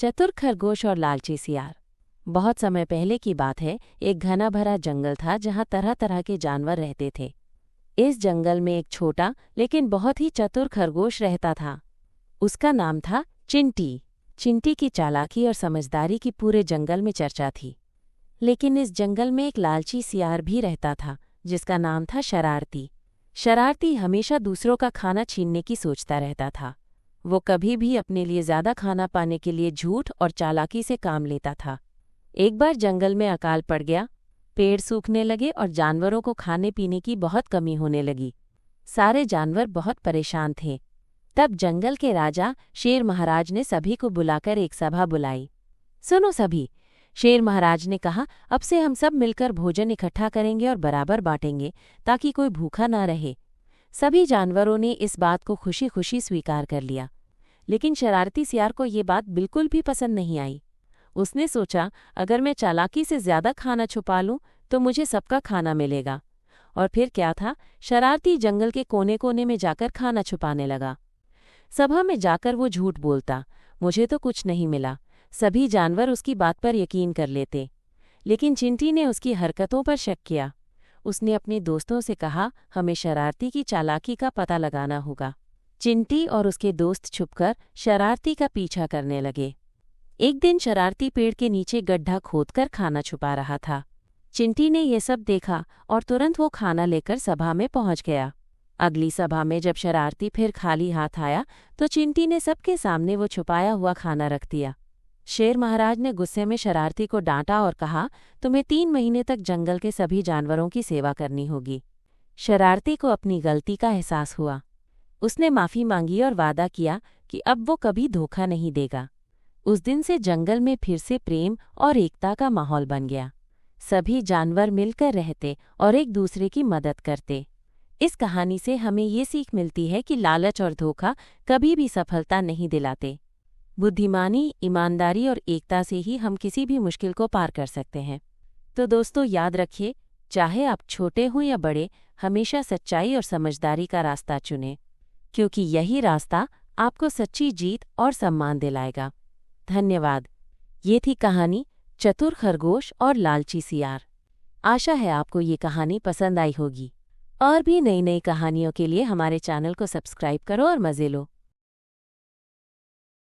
चतुर खरगोश और लालची सियार। बहुत समय पहले की बात है। एक घना भरा जंगल था जहाँ तरह तरह के जानवर रहते थे। इस जंगल में एक छोटा लेकिन बहुत ही चतुर खरगोश रहता था। उसका नाम था चिंटी। चिंटी की चालाकी और समझदारी की पूरे जंगल में चर्चा थी। लेकिन इस जंगल में एक लालची सियार भी रहता था जिसका नाम था शरारती। शरारती हमेशा दूसरों का खाना छीनने की सोचता रहता था। वो कभी भी अपने लिए ज्यादा खाना पाने के लिए झूठ और चालाकी से काम लेता था। एक बार जंगल में अकाल पड़ गया। पेड़ सूखने लगे और जानवरों को खाने पीने की बहुत कमी होने लगी। सारे जानवर बहुत परेशान थे। तब जंगल के राजा शेर महाराज ने सभी को बुलाकर एक सभा बुलाई। सुनो सभी, शेर महाराज ने कहा, अब से हम सब मिलकर भोजन इकट्ठा करेंगे और बराबर बांटेंगे ताकि कोई भूखा ना रहे। सभी जानवरों ने इस बात को खुशी खुशी स्वीकार कर लिया। लेकिन शरारती सियार को ये बात बिल्कुल भी पसंद नहीं आई। उसने सोचा, अगर मैं चालाकी से ज्यादा खाना छुपा लूं तो मुझे सबका खाना मिलेगा। और फिर क्या था, शरारती जंगल के कोने कोने में जाकर खाना छुपाने लगा। सभा में जाकर वो झूठ बोलता, मुझे तो कुछ नहीं मिला। सभी जानवर उसकी बात पर यकीन कर लेते। लेकिन चिंटी ने उसकी हरकतों पर शक किया। उसने अपने दोस्तों से कहा, हमें शरारती की चालाकी का पता लगाना होगा। चिंटी और उसके दोस्त छुपकर शरारती का पीछा करने लगे। एक दिन शरारती पेड़ के नीचे गड्ढा खोदकर खाना छुपा रहा था। चिंटी ने यह सब देखा और तुरंत वो खाना लेकर सभा में पहुंच गया। अगली सभा में जब शरारती फिर खाली हाथ आया तो चिंटी ने सबके सामने वो छुपाया हुआ खाना रख दिया। शेर महाराज ने गुस्से में शरारती को डांटा और कहा, तुम्हें 3 महीने तक जंगल के सभी जानवरों की सेवा करनी होगी। शरारती को अपनी गलती का एहसास हुआ। उसने माफ़ी मांगी और वादा किया कि अब वो कभी धोखा नहीं देगा। उस दिन से जंगल में फिर से प्रेम और एकता का माहौल बन गया। सभी जानवर मिलकर रहते और एक दूसरे की मदद करते। इस कहानी से हमें ये सीख मिलती है कि लालच और धोखा कभी भी सफलता नहीं दिलाते। बुद्धिमानी, ईमानदारी और एकता से ही हम किसी भी मुश्किल को पार कर सकते हैं। तो दोस्तों, याद रखिए, चाहे आप छोटे हों या बड़े, हमेशा सच्चाई और समझदारी का रास्ता चुनें, क्योंकि यही रास्ता आपको सच्ची जीत और सम्मान दिलाएगा। धन्यवाद। ये थी कहानी चतुर खरगोश और लालची सियार। आशा है आपको ये कहानी पसंद आई होगी। और भी नई नई कहानियों के लिए हमारे चैनल को सब्सक्राइब करो और मज़े लो।